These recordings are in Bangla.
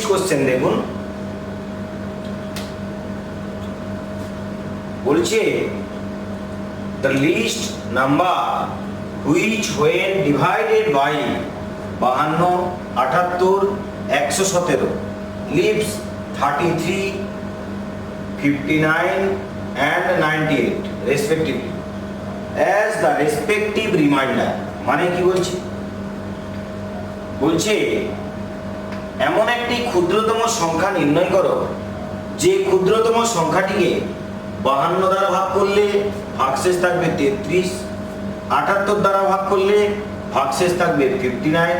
কোশ্চেন দেখুন, বলছে the least number which when divided by 52, 78, 117 leaves 33, 59 and 98 respectively as the respective remainder। মানে কি বলছে? বলছে এমন একটি ক্ষুদ্রতম সংখ্যা নির্ণয় করো যে ক্ষুদ্রতম সংখ্যাটিকে 52 দ্বারা ভাগ করলে ভাগশেষ থাকবে 33, 78 দ্বারা ভাগ করলে ভাগশেষ থাকবে 59,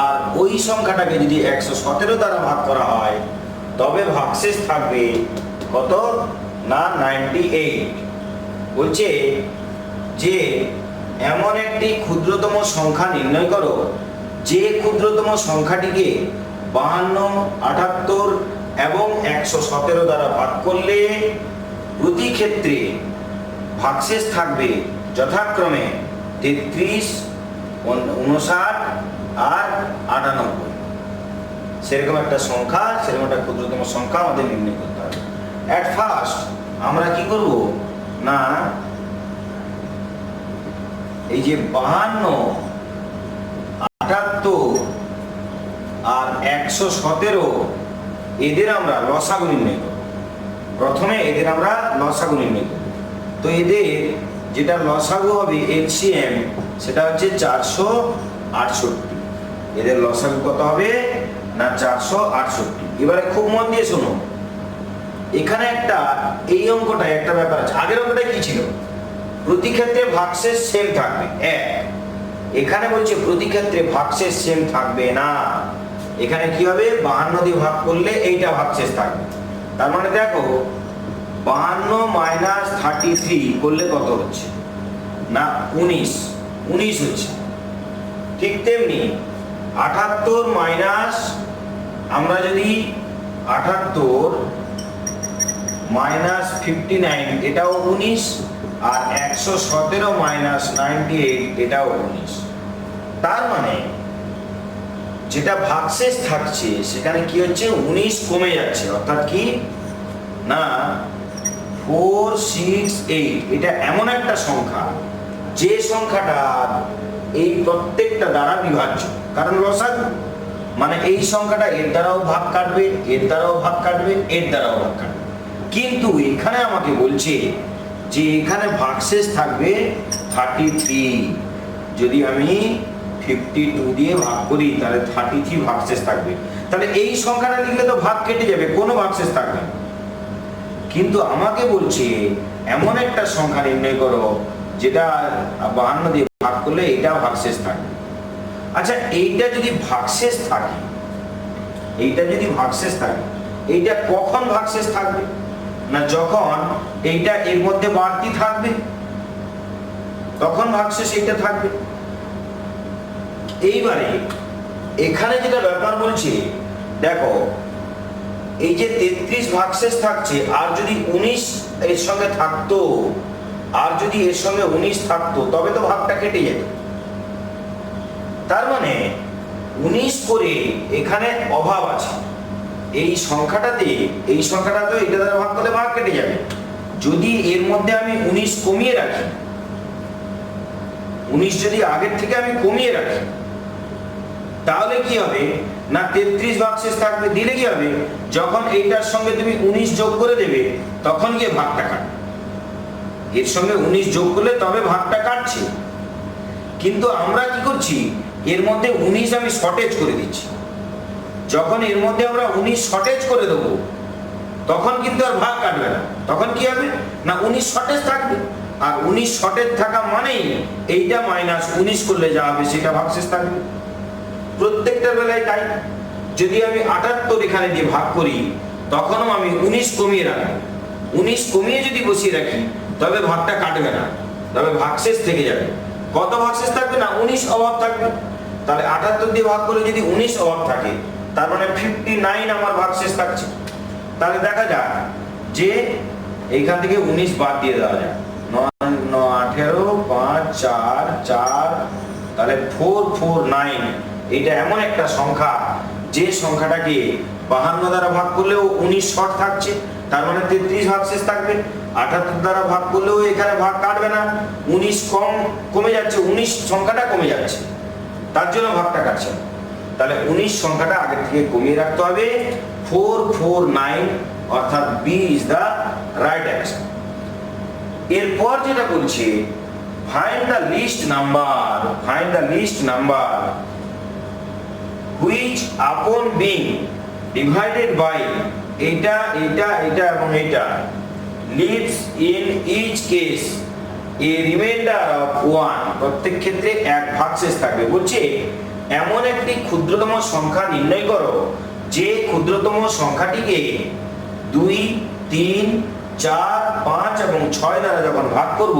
আর ওই সংখ্যাটাকে যদি 117 দ্বারা ভাগ করা হয় তবে ভাগশেষ থাকবে কত না 98। বলছে যে এমন একটি ক্ষুদ্রতম সংখ্যা নির্ণয় করো যে ক্ষুদ্রতম সংখ্যাটিকে 52, 78 এবং 117 দ্বারা ভাগ করলে প্রতি ক্ষেত্রে ভাগশেষ থাকবে যথাক্রমে 33, 59 আর 98। সেরকম একটা সংখ্যা, সেরকম একটা ক্ষুদ্রতম সংখ্যা আমাদের নির্ণয় করতে হবে। অ্যাট ফার্স্ট আমরা কি করব না, এই যে 52, 78 আর 117 এদের আমরা লসাগু নির্ণয় করব। প্রথমে এদের আমরা লসাগু নির্ণয় করব। তো এদের যেটা লসাগু হবে এলসিএম সেটা হচ্ছে 468। এদের লসাগু কত হবে না 468। এবারে খুব মন দিয়ে শোনো, এখানে একটা এই অঙ্কটা একটা ব্যাপার আছে। আগের অঙ্কটা কি ছিল? প্রতি ক্ষেত্রে ভাগশেষ সেম থাকবে 1। এখানে বলছে প্রতি ক্ষেত্রে ভাগশেষ সেম থাকবে না। এখানে কি হবে 52 দিয়ে ভাগ করলে এইটা ভাগশেষ থাকবে। তার মানে দেখো 52 মাইনাস 33 করলে কত হচ্ছে না 19 হচ্ছে। ঠিক তেমনি 78 মাইনাস, আমরা যদি 78 মাইনাস 59 এটাও 19, আর 117 মাইনাস 98 এটাও 19। তার মানে যেটা ভাগশেষ থাকছে সেখানে কি হচ্ছে 19 কমে যাচ্ছে, অর্থাৎ কি না 4, 6, 8। এটা এমন একটা সংখ্যা যে সংখ্যাটা এই প্রত্যেকটা দ্বারা বিভাজ্য, কারণ লসাগু মানে এই সংখ্যাটা এর দ্বারাও ভাগ কাটবে, এর দ্বারাও ভাগ কাটবে, এর দ্বারাও ভাগ কাটবে। কিন্তু এখানে আমাকে বলছে যে এখানে ভাগশেষ থাকবে 33। যদি আমি 52 দিয়ে ভাগ করি তাহলে 33 ভাগশেষ থাকবে। তাহলে এই সংখ্যাটা লিখলে তো ভাগ কেটে যাবে, কোনো ভাগশেষ থাকবে না। কিন্তু আমাকে বলছে এমন একটা সংখ্যা নির্ণয় করো যেটা 52 দিয়ে ভাগ করলে এটা ভাগশেষ থাকবে। আচ্ছা এইটা যদি ভাগশেষ থাকে, এইটা যদি ভাগশেষ থাকে, এইটা কখন ভাগশেষ থাকবে না যখন এইটা এর মধ্যে বাড়তি থাকবে তখন ভাগশেষ এইটা থাকবে। এইবারে এখানে যেটা ব্যাপার বলছে দেখো, এই যে 33 ভাগশেষ থাকছে, আর যদি 19 এর সঙ্গে থাকতো, আর যদি এর সঙ্গে 19 থাকতো তবে তো ভাগটা কেটে যেত। তার মানে 19 করে এখানে অভাব আছে। এই সংখ্যাটাতে, এই সংখ্যাটা তো এটা দ্বারা ভাগ করলে ভাগ কেটে যাবে। যদি এর মধ্যে আমি 19 কমিয়ে রাখি, 19 যদি আগের থেকে আমি কমিয়ে রাখি তাহলে কি হবে না 33 ভাগশেষ থাকবে। দিলে কি হবে যখন এইটার সঙ্গে তুমি 19 যোগ করে দেবে তখন গিয়ে ভাগটা কাটবে। এর সঙ্গে 19 যোগ করলে তবে ভাগটা কাটছে। কিন্তু আমরা কি করছি, এর মধ্যে 19 আমি শর্টেজ করে দিচ্ছি। যখন এর মধ্যে আমরা 19 শর্টেজ করে দেবো তখন কিন্তু আর ভাগ কাটবে না। তখন কি হবে না 19 শর্টেজ থাকবে, আর 19 শর্টেজ থাকা মানেই এইটা মাইনাস 19 করলে যা হবে সেটা ভাগশেষ থাকবে। প্রত্যেকটা বেলায় তাই। যদি আমি 78 এখানে দিয়ে ভাগ করি তখনও আমি 19 কমিয়ে রাখবো। 19 কমিয়ে যদি বসিয়ে রাখি তবে ভাগটা কাটবে না, তবে ভাগশেষ থেকে যাবে। কত ভাগশেষ থাকবে না 19 অভাব থাকবে। তাহলে 78 দিয়ে ভাগ করলে যদি 19 অভাব থাকে তার মানে 59 আমার ভাগশেষ থাকছে। তাহলে দেখা যাক যে এইখান থেকে 19 বাদ দিয়ে দেওয়া যায়। 9, 18, 5, 4, 4, তাহলে 4, 4, 9। এটা এমন একটা সংখ্যা যে সংখ্যাটাকে 52 দ্বারা ভাগ করলেও 19 শর্ট থাকছে, তার মানে 33 ভাগশেষ থাকবে। 78 দ্বারা ভাগ করলেও এখানে ভাগ কাটবে না, 19 কমে যাচ্ছে, 19 সংখ্যাটা কমে যাচ্ছে, তার জন্য ভাগটা কাটছে না। তাহলে 19 সংখ্যাটা আগে থেকে কমিয়ে রাখতে হবে। 449 অর্থাৎ B is the right answer. এরপর যেটা বলছে find the least number which upon being divided by এটা এবং এটা leaves in each case a remainder of 1, প্রত্যেক ক্ষেত্রে এক ভাগশেষ থাকবে। বলছে এমন একটি ক্ষুদ্রতম সংখ্যা নির্ণয় করো যে ক্ষুদ্রতম সংখ্যাটিকে 2, 3, 4, 5 এবং 6 দ্বারা যখন ভাগ করব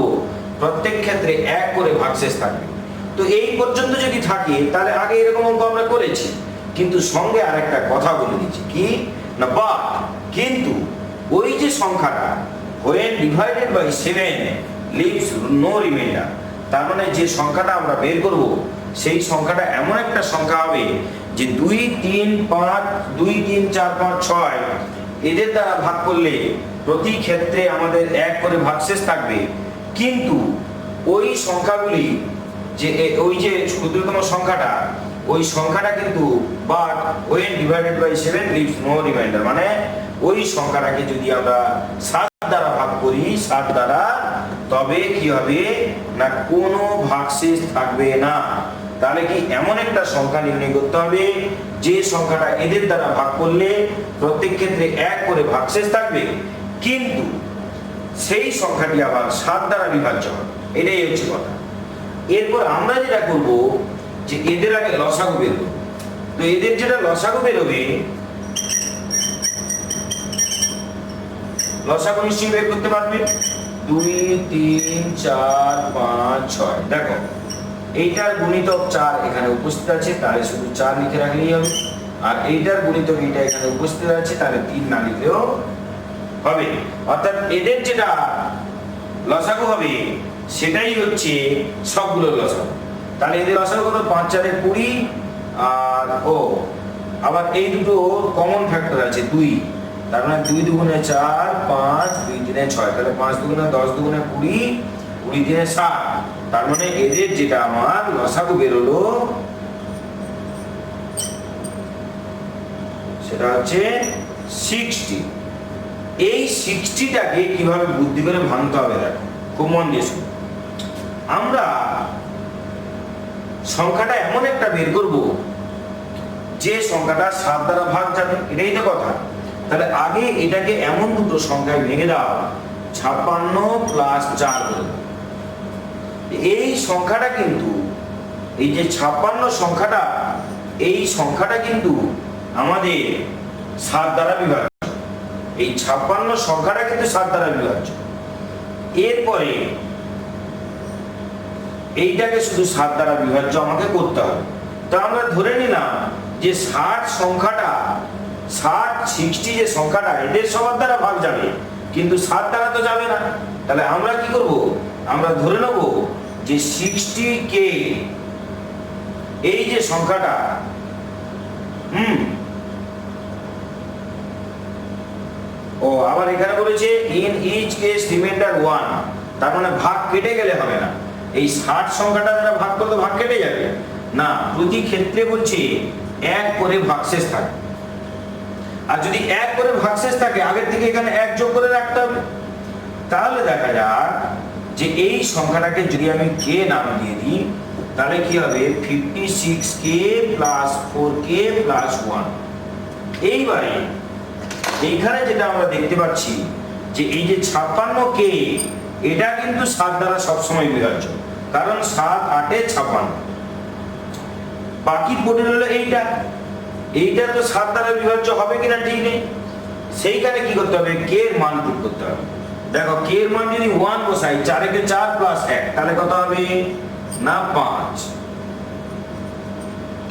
প্রত্যেক ক্ষেত্রে এক করে ভাগশেষ থাকবে। তো এই পর্যন্ত যদি থাকে তাহলে আগে এরকম অঙ্ক আমরা করেছি, কিন্তু সঙ্গে আরেকটা কথা বলে দিচ্ছি কি না, বাট কিন্তু ওই যে সংখ্যাটা when divided by 7 leaves no remainder, তার মানে যে সংখ্যাটা আমরা বের করব সেই সংখ্যাটা এমন একটা সংখ্যা হবে যে 2, 3, 5, 2, 3, 4, 5, 6 এদের দ্বারা ভাগ করলে প্রতি ক্ষেত্রে আমাদের এক করে ভাগশেষ থাকবে, কিন্তু ওই সংখ্যাগুলি যে ওই যে ক্ষুদ্রতম সংখ্যাটা ওই সংখ্যাটা কিন্তু but when divided by 7 leaves no remainder, মানে ওই সংখ্যাটাকে যদি আমরা 7 দ্বারা ভাগ করি 7 দ্বারা, তবে কি হবে না কোনো ভাগশেষ থাকবে না। তাহলে কি এমন একটা সংখ্যা নির্ণয় করতে হবে যে সংখ্যাটা এদের দ্বারা ভাগ করলে প্রত্যেক ক্ষেত্রে এক করে ভাগশেষ থাকবে, কিন্তু সেই সংখ্যাটি আবার 7 দ্বারা বিভাজ্য হবে। এটাই হচ্ছে কথা। এরপর আমরা যেটা করব যে এদের আগে লসাগু বের করব। তো এদের যেটা লসাগু বেরোবে, লসাগু নিশ্চয়ই বের করতে পারবে। 2, 3, 4, 5, 6 দেখো এইটার গুণিতক 4 এখানে উপস্থিত আছে, তাহলে শুধু 4 লিখে রাখলেই হবে। আর এইটার গুণিতক এটা এখানে উপস্থিত আছে, তাহলে 3 না লিখলেও হবে। অর্থাৎ এদের যেটা লসাগু হবে সেটাই হচ্ছে সবগুলো লসাগু। তাহলে এদের লসাগু কত? 5 4 20, আর আবার এই দুটো কমন ফ্যাক্টর আছে 2, তার মানে 2 দুগুণে 4, 5, 2 3 6, তাহলে 5 দুগুণে 10 দুগুণে 20, 20 3 60, তার মানে এদের যেটা আমার লসাগু বেরোলো সেটা হচ্ছে 60। এই 60টাকে কিভাবে বুদ্ধি করে ভাঙতে হবে দেখো, খুব মন দিয়ে শুনো। আমরা সংখ্যাটা এমন একটা বের করব যে সংখ্যাটা 7 দ্বারা ভাগ যাবে, এটাই তো কথা। তাহলে আগে এটাকে এমন দুটো সংখ্যায় ভেঙে দাও, 56 প্লাস 4 করে। এই সংখ্যাটা কিন্তু এই যে 56 সংখ্যাটা, এই সংখ্যাটা কিন্তু আমাদের 7 দ্বারা বিভাজ্য। এই 56 সংখ্যাটা কিন্তু 7 দ্বারা বিভাজ্য। এরপরে এইটাকে শুধু 7 দ্বারা বিভাজ্য আমাকে করতে হবে। তো আমরা ধরে নিলাম যে 60 সংখ্যাটা 60 যে সংখ্যাটা এদের সবার দ্বারা ভাগ যাবে, কিন্তু 7 দ্বারা তো যাবে না। তাহলে আমরা কি করব? আমরা ধরে নেব যে 60 কে এই যে সংখ্যাটা আবার এখানে বলেছে ইন ইচ কেস রিমাইন্ডার 1, তার মানে ভাগ কেটে গেলে হবে না। এই 60 সংখ্যাটা দ্বারা ভাগ করলে ভাগ কেটে যাবে না, প্রতি ক্ষেত্রে বলছে এক করে ভাগশেষ থাকে। আর যদি এক করে ভাগশেষ থাকে আগের থেকে এখানে এক যোগ করে রাখতে হবে। তাহলে দেখা যাক যে এই সংখ্যাটাকে যদি আমি কে নাম দিয়ে দিই তাহলে কি হবে 56k প্লাস 4k প্লাস 1। এইবারে এইখানে যেটা আমরা দেখতে পাচ্ছি যে এই যে 56k এটা কিন্তু 7 দ্বারা সবসময় বিভাজ্য, কারণ 7 8 56। বাকি পড়ে রইল এইটা তো 7 দ্বারা বিভাজ্য হবে কিনা ঠিক নেই। সেইখানে কি করতে হবে? কে এর মান পুট করতে হবে। দেখো কে এর মান যদি 1 বসাই, 4 কে 4 প্লাস 1, তাহলে কত হবে না 5।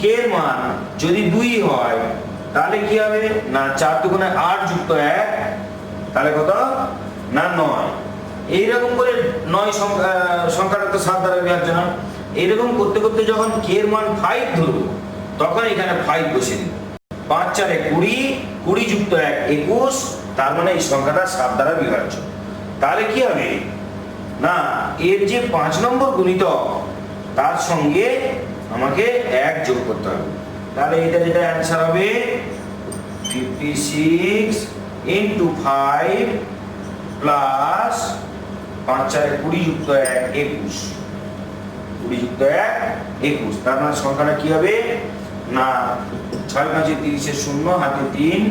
কে এর মান যদি 2 হয় তাহলে কি হবে না 4 দুগুণে 8 যুক্ত 1, তাহলে কত না 9। এইরকম করে 9 সংখ্যাটা তো 7 দ্বারা বিভাজ্য না। এইরকম করতে করতে যখন কে এর মান 5 ধরবো তখন এখানে 5 বসিয়ে দিব। 5 4 20, 20 যুক্ত 1 21, তার মানে এই সংখ্যাটা 7 দ্বারা বিভাজ্য। তাহলে কি হবে না এর যে 5 নম্বর গুণিতক তার সঙ্গে আমাকে 1 যোগ করতে হবে। তাহলে এটা যেটা অ্যান্সার হবে 56 × 5 প্লাস 5 4 20 যুক্ত 1 21, 20 যুক্ত 1 21। তার মানে সংখ্যাটা কি হবে না 6 5 30 0, হাতে 3,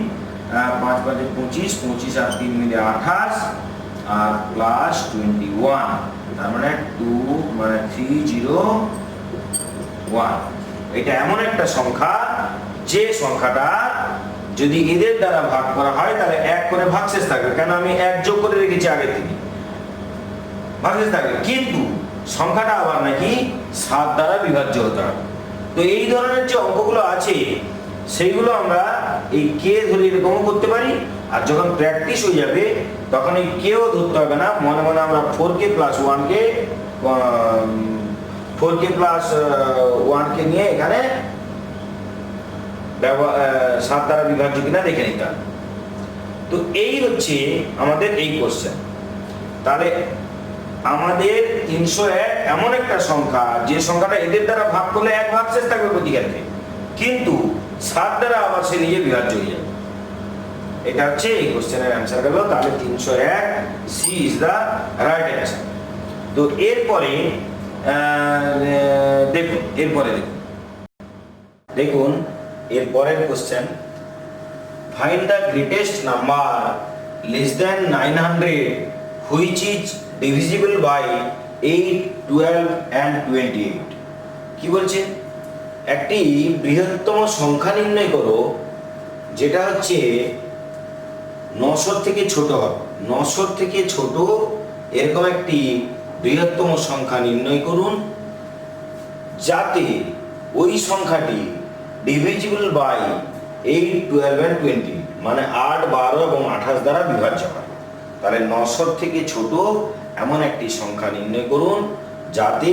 5 5 25, 25 আর 3 মিলে 28 আর প্লাস 21, তার মানে 2 মানে 301। এটা এমন একটা সংখ্যা যে সংখ্যাটা যদি এদের দ্বারা ভাগ করা হয় তাহলে 1 করে ভাগশেষ থাকবে, কেন আমি 1 যোগ করে রেখেছি আগে থেকে, ভাগশেষ থাকবে, কিন্তু সংখ্যাটা আবার নাকি 7 দ্বারা বিভাজ্য হতে হবে। তো এই ধরনের যে অঙ্কগুলো আছে সেইগুলো আমরা এই কে ধরে এরকমও করতে পারি, আর যখন প্র্যাকটিস হয়ে যাবে তখন এই কেও ধরতে হবে না, মনে মনে আমরা 4k + 1কে 4k + 1কে নিয়ে এখানে 7 দ্বারা বিভাজ্য কিনা দেখে নিতে হবে। তো এই হচ্ছে আমাদের এই কোশ্চেন। তাহলে আমাদের 301 এমন একটা সংখ্যা যে সংখ্যাটা এদের দ্বারা ভাগ করলে 1 ভাগশেষ থাকবে প্রতিক্ষেত্রে, কিন্তু 7 দ্বারা আবার সে নিজে বিভাজ্য হয়ে যাবে। এটা হচ্ছে এই কোশ্চেনের অ্যান্সার গেল। তাহলে 301 C is the right answer. তো এরপরে দেখুন এরপরের question, find the greatest number less than 900 which is divisible by 8, 12 and 28। কি বলছে, একটি বৃহত্তম সংখ্যা নির্ণয় করো যেটা হচ্ছে 900 থেকে ছোট হবে। 900 থেকে ছোট এরকম একটি বৃহত্তম সংখ্যা নির্ণয় করুন যাতে ওই সংখ্যাটি ডিভিজিবল বাই 8, 12 and 20, মানে 8, 12 এবং 28 দ্বারা বিভাজ্য হয়। তাহলে 900 থেকে ছোট এমন একটি সংখ্যা নির্ণয় করুন যাতে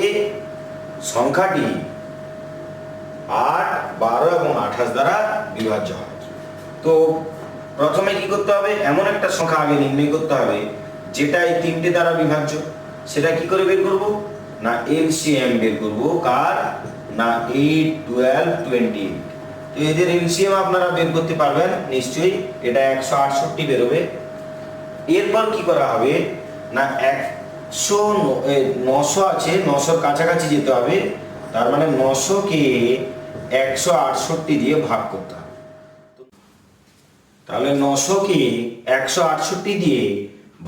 সংখ্যাটি 8, 12 এবং 28 দ্বারা বিভাজ্য হয়। তো প্রথমে কি করতে হবে, এমন একটা সংখ্যা আগে নির্ণয় করতে হবে যেটা এই 3টে দ্বারা বিভাজ্য। সেটা কি করে বের করব না এলসিএম বের করব, কার না 8, 12, 28। তো এদের এলসিএম আপনারা বের করতে পারবেন নিশ্চয়ই, এটা 168 বেরোবে। এরপর কি করা হবে না 900 আছে, 900-র কাছাকাছি যেতে হবে, তার মানে 900কে 168 দিয়ে ভাগ করতে হবে। তাহলে 900কে 168 দিয়ে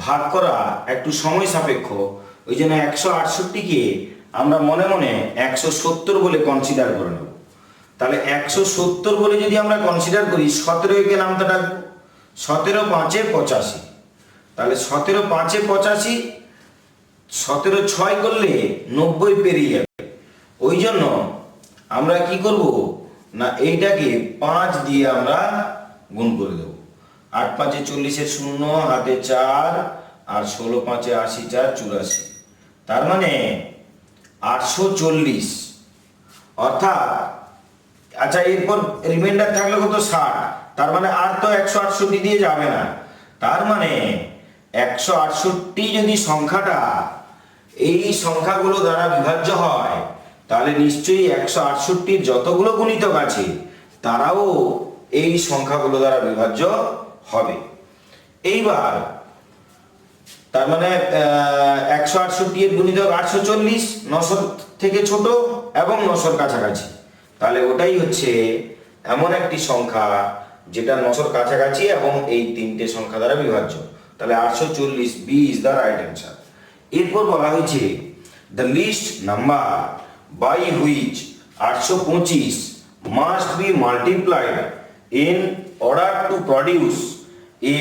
ভাগ করা একটু সময় সাপেক্ষ, ওই জন্য 168কে আমরা মনে মনে 170 বলে কনসিডার করে নেব। তাহলে 170 বলে যদি আমরা কনসিডার করি, 17কে নামটা ডাকবো, 17 5 85। তাহলে 17 5 85, 17 6 করলে 90 পেরিয়ে যাবে। ওই জন্য আমরা কি করব না এইটাকে 5 দিয়ে আমরা গুণ করে দেব। 8 5 40 0, হাতে 4 আর 16 5 80 4 84, তার মানে 840। অর্থাৎ আচ্ছা এরপর রিমাইন্ডার থাকলে কত 60, তার মানে আর তো 168 দিয়ে যাবে না। তার মানে 168 যদি সংখ্যাটা এই সংখ্যাগুলো দ্বারা বিভাজ্য হয় তাহলে নিশ্চয়ই 168 যতগুলো গুণিতক আছে তারাও এই সংখ্যাগুলো দ্বারা বিভাজ্য হবে। এইবার তার মানে 168 এর গুণিতক 840, 900 থেকে ছোট এবং 900-র কাছাকাছি। তাহলে ওটাই হচ্ছে এমন একটি সংখ্যা যেটা 900-র কাছাকাছি এবং এই 3টে সংখ্যা দ্বারা বিভাজ্য। তাহলে 840 B is the right answer. এরপর বলা হয়েছে the least number by which 825 must be multiplied in order to produce a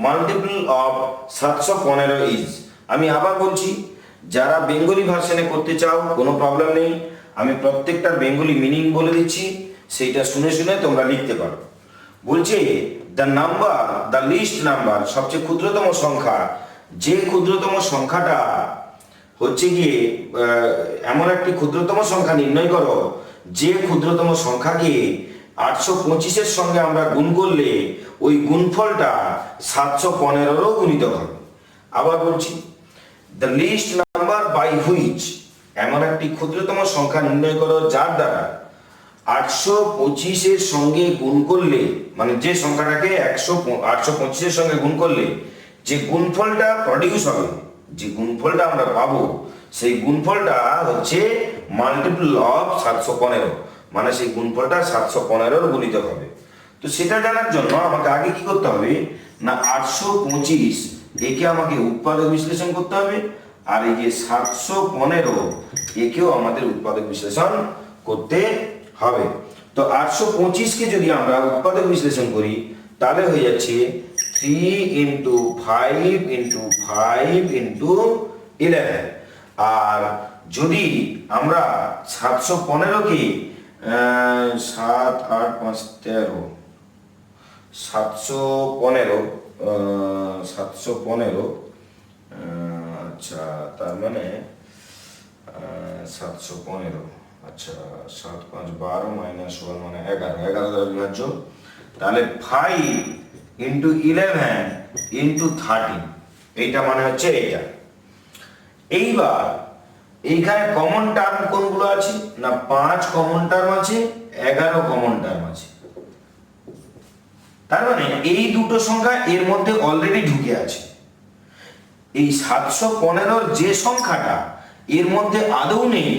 multiple of 715 is. আমি আবার বলছি, যারা বেঙ্গলি ভার্সনে করতে চাও কোনো প্রবলেম নেই, আমি প্রত্যেকটার বেঙ্গলি মিনিং বলে দিচ্ছি, সেইটা শুনে শুনে তোমরা লিখতে পারো। বলছে the number, the least number, সবচেয়ে ক্ষুদ্রতম সংখ্যা, যে ক্ষুদ্রতম সংখ্যাটা হচ্ছে গিয়ে এমন একটি ক্ষুদ্রতম সংখ্যা নির্ণয় করো যে ক্ষুদ্রতম সংখ্যাকে 825-এর সঙ্গে আমরা গুণ করলে ওই গুণফলটা 715-রও গুণিতক হবে। আবার বলছি, the least number by which, এমন একটি ক্ষুদ্রতম সংখ্যা নির্ণয় করো যার দ্বারা 825-এর সঙ্গে গুণ করলে, মানে যে সংখ্যাটাকে 825-এর সঙ্গে গুণ করলে যে গুণফলটা প্রডিউস হবে, যে গুণফলটা আমরা পাবো, সেই গুণফলটা হচ্ছে মাল্টিপল অফ 715, মানে সেই গুণফলটা 715-র গুণিতক হবে। তো সেটা জানার জন্য আমাকে আগে কি করতে হবে না, 825 একে আমাকে উৎপাদক বিশ্লেষণ করতে হবে, আর এই যে 715 একেও আমাদের উৎপাদক বিশ্লেষণ করতে হবে। তো 825-কে যদি আমরা উৎপাদক বিশ্লেষণ করি তাহলে হয়ে যাচ্ছে 3 × 5 × 5 × 11। আর যদি আমরা 715-কে 7 8 5 13 715 আচ্ছা, তার মানে 715, আচ্ছা 7 5 12 - 1 মানে 11 দ্বারা বিভাজ্য, তাহলে 5 × 11 × 13, এইটা মানে হচ্ছে এইটা। এইবার এইখানে কমন টার্ম কোনগুলো আছে না, 5 কমন টার্ম আছে, 11 কমন টার্ম আছে। তার মানে এই দুটো সংখ্যা এর মধ্যে অলরেডি ঢুকে আছে। এই 715-র যে সংখ্যাটা এর মধ্যে আদৌ নেই,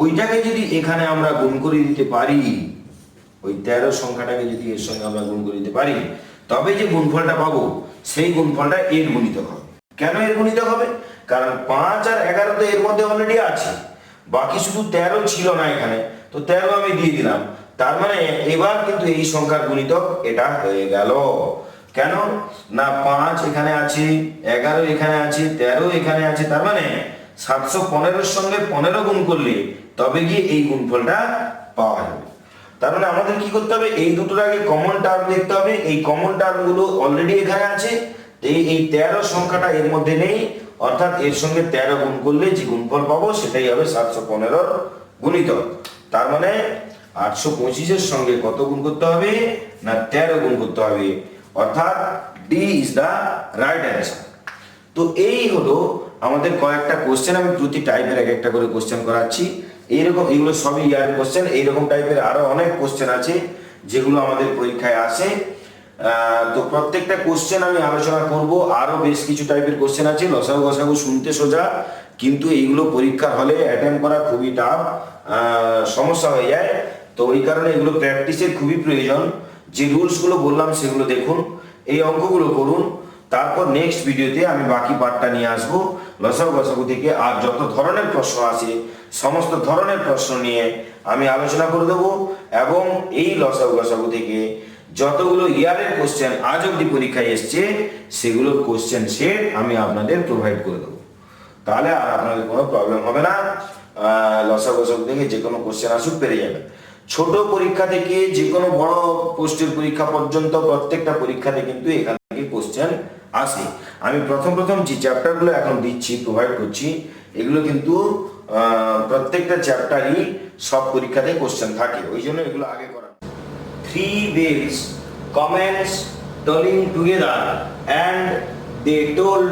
ওইটাকে যদি এখানে আমরা গুণ করে দিতে পারি, ওই 13 সংখ্যাটাকে যদি এর সঙ্গে আমরা গুণ করে দিতে পারি, তবে যে গুণফলটা পাবো সেই গুণফলটা এর গুণিতক হবে। কেন এর গুণিতক হবে? কারণ 5 আর 11 তো এর মধ্যে অলরেডি আছে, বাকি শুধু 13 ছিল না এখানে, তো 13 আমি দিয়ে দিলাম। তার মানে এবার কিন্তু এই সংখ্যার গুণিতক এটা হয়ে গেল। কেন না, 5 এখানে আছে, 11 এখানে আছে, 13 এখানে আছে, তার মানে 715-র সঙ্গে 15 গুণ করলে তবে গিয়ে এই গুণফলটা পাওয়া যাবে। তার মানে আমাদের কি করতে হবে, এই দুটোর আগে কমন টার্ম দেখতে হবে। এই কমন টার্মগুলো অলরেডি এখানে আছে, এই 13 সংখ্যাটা এর মধ্যে নেই, অর্থাৎ এর সঙ্গে 13 গুণ করলে যে গুণফল পাবো সেটাই হবে 715-র গুণিতক। তার মানে 825-এর সঙ্গে কত গুণ করতে হবে না, 13 গুণ করতে হবে, অর্থাৎ D is the right answer. তো এই হলো আমাদের কয়েকটা কোশ্চেন, আমি প্রতি টাইপের এক একটা করে কোশ্চেন করাচ্ছি। এইরকম এগুলো সবই ইয়ার কোশ্চেন, এইরকম টাইপের আরো অনেক কোশ্চেন আছে যেগুলো আমাদের পরীক্ষায় আসে। তো প্রত্যেকটা কোশ্চেন আমি আলোচনা করব। আরো বেশ কিছু টাইপের কোশ্চেন আছে, লসাগু গসাগু শুনতে সোজা, কিন্তু এইগুলো পরীক্ষার হলে অ্যাটেম্প করা খুবই টাফ, সমস্যা হয়ে যায়। তো ওই কারণে এগুলো প্র্যাকটিসের খুবই প্রয়োজন। যে রুলসগুলো বললাম সেগুলো দেখুন, এই অঙ্কগুলো করুন, তারপর নেক্সট ভিডিওতে আমি বাকি পার্টটা নিয়ে আসবো লসাগু গসাগু থেকে। আর যত ধরনের প্রশ্ন আছে সমস্ত ধরনের প্রশ্ন নিয়ে আমি আলোচনা করে দেবো, এবং এই লসাগু গসাগু থেকে যতগুলো ইয়ারের কোশ্চেন আজ অব্দি পরীক্ষায় এসছে সেগুলোর কোশ্চেন সেট আমি আপনাদের প্রোভাইড করে দেবো। তাহলে আর আপনাদের কোনো প্রবলেম হবে না, লসাগু গসাগু থেকে যে কোনো কোশ্চেন আসুক পেরে যাবেন। ছোট পরীক্ষা থেকে যে কোনো বড় পোস্টের পরীক্ষা পর্যন্ত প্রত্যেকটা পরীক্ষাতে কিন্তু এখান থেকে কোশ্চেন আসে। আমি প্রথম যে চ্যাপ্টারগুলো এখন দিচ্ছি, প্রোভাইড করছি, এগুলো কিন্তু প্রত্যেকটা চ্যাপ্টারই সব পরীক্ষাতে কোশ্চেন থাকে, ওই জন্য এগুলো আগে করা। 3 bells commenced tolling together and they told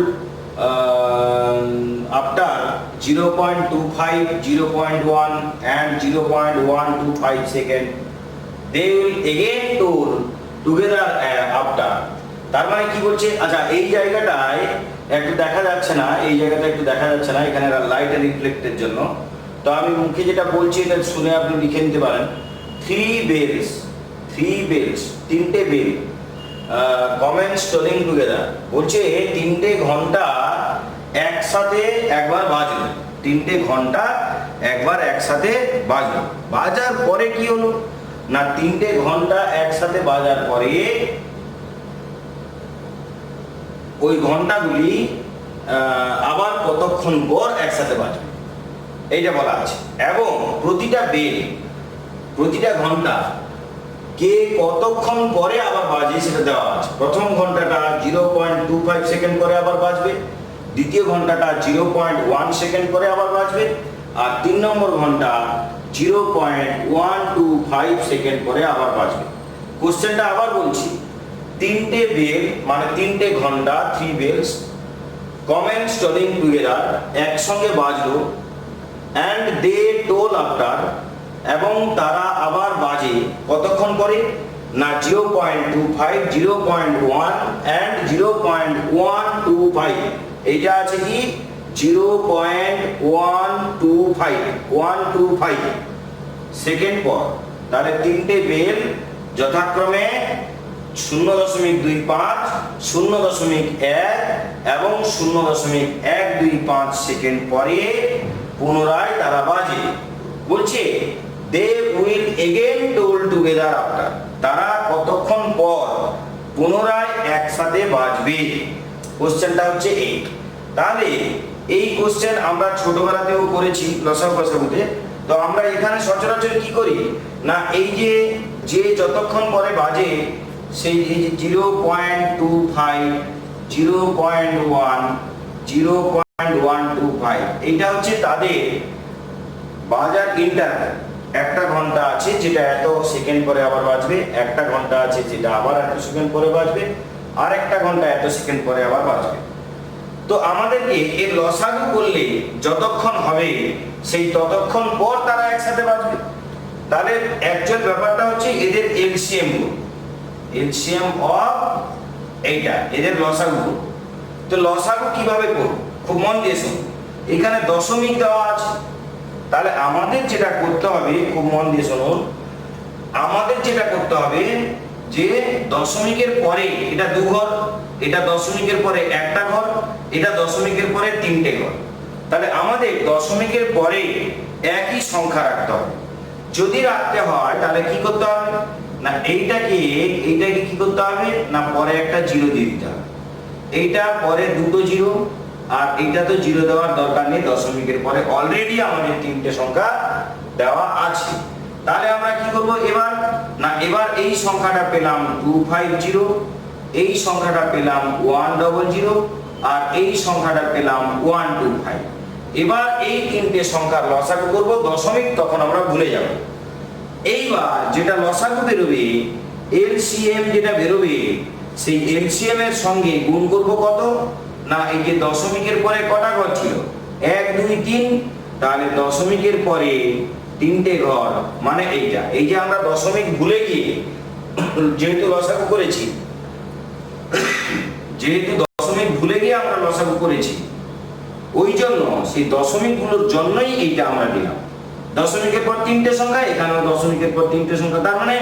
after 0.25, 0.1 and 0.125 second. They will again toll together after. তার মানে কি বলছে, আচ্ছা এই জায়গাটায় একটু দেখা যাচ্ছে না, এই জায়গাটা একটু দেখা যাচ্ছে না, এখানে লাইটের রিফ্লেক্টের জন্য। তো আমি মুখে যেটা বলছি এটা শুনে আপনি লিখে নিতে পারেন। 3 bells, 3টে বেল, কমেন্টস টোলিং টুগেদার, বলছে 3টে ঘন্টা একসাথে একবার বাজলো, 3টে ঘন্টা একবার একসাথে বাজলো। বাজার পরে কি হলো না, 3টে ঘন্টা একসাথে বাজার পরে ওই ঘন্টাগুলি আবার কতক্ষণ পর একসাথে বাজবে এইটা বলা আছে। এবং প্রতিটা বেল, প্রতিটা ঘন্টা কে কতক্ষণ পরে আবার বাজে সেটা দেওয়া আছে। প্রথম ঘন্টাটা 0.25 সেকেন্ড পরে আবার বাজবে, দ্বিতীয় ঘন্টাটা 0.1 সেকেন্ড পরে আবার বাজবে, আর 3 নম্বর ঘন্টা 0.125 সেকেন্ড পরে আবার বাজবে। কোশ্চেনটা আবার বলছি, তিনটে বেল মানে তিনটে ঘন্টা, 3 bells কমেন্স টোলিং টুগেদার একসঙ্গে বাজলো, অ্যান্ড দে টোল আফটার, এবং তারা আবার বাজে কতক্ষণ পরে না 0.25, 0.1 অ্যান্ড 0.125। এইটা আছে কি 0.125 সেকেন্ড পর। তাহলে তিনটে বেল যথাক্রমে 0.25, 0.1 এবং 0.125 সেকেন্ড পরে পুনরায় তারা বাজে। বলছে they will again toll together after, তারা কতক্ষণ পর পুনরায় একসাথে বাজবে। কোশ্চেনটা হচ্ছে এই। তাহলে এই কোশ্চেন আমরা ছোটবেলাতেও করেছি লসাগু কষাগুতে। তো আমরা এখানে সচরাচর কি করি না, এই যে যতক্ষণ পরে বাজে সেই 0.25, 0.1, 0.125 এইটা হচ্ছে তাদের বাজার ইন্টারভ্যাল। একটা ঘন্টা আছে যেটা এত সেকেন্ড পরে আবার বাজবে, একটা ঘন্টা আছে যেটা আবার এত সেকেন্ড পরে বাজবে, আর একটা ঘন্টা এত সেকেন্ড পরে আবার বাজবে। তো আমাদেরকে এর লসাগু করলে যতক্ষণ হবে সেই ততক্ষণ পর তারা একসাথে বাজবে। তাহলে অ্যাকচুয়াল ব্যাপারটা হচ্ছে এদের এলসিএম অফ এইটা, এদের লসাগু। তো লসাগু কিভাবে করব খুব মন দিয়ে শুনুন। এখানে দশমিক দেওয়া আছে, তাহলে আমাদের যেটা করতে হবে খুব মন দিয়ে শুনুন, আমাদের যেটা করতে হবে যে দশমিকের পরে এটা 2 ঘর, এটা দশমিকের পরে একটা ঘর, এটা দশমিকের পরে 3টে ঘর। তাহলে আমাদের দশমিকের পরে একই সংখ্যা রাখতে হবে। যদি রাখতে হয় তাহলে কি করতে হবে না, এইটাকে কি করতে হবে না, পরে একটা 0 দিয়ে দিতে হবে। এইটা পরে 2টো 0, আর এইটা তো 0 দেওয়ার দরকার নেই, দশমিকের পরে অলরেডি আমাদের 3টে সংখ্যা দেওয়া আছে। তাহলে আমরা কি করব এবার না, এবার এই সংখ্যাটা পেলাম 250, এই সংখ্যাটা পেলাম 100, আর এই সংখ্যাটা পেলাম 125। এবার এই 3টে সংখ্যার লসাগু করব দশমিক, তখন আমরা ভুলে যাব। এইবার যেটা লসাগু বেরোবে, এলসিএম যেটা বেরোবে, সেই এলসিএম এর সঙ্গে গুণ করব কত না, এই যে দশমিকের পরে কটা ঘর ছিল 1, 2, 3, তাহলে দশমিকের পরে 3টে ঘর মানে এইটা। এই যে আমরা দশমিক ভুলে গিয়ে যেহেতু লসাগু করেছি, আমরা লসাগু করেছি, ওই জন্য সেই দশমিকগুলোর জন্যই এইটা আমরা দিলাম। দশমিকের পর 3টে সংখ্যা, এখানেও দশমিকের পর 3টে সংখ্যা, তার মানে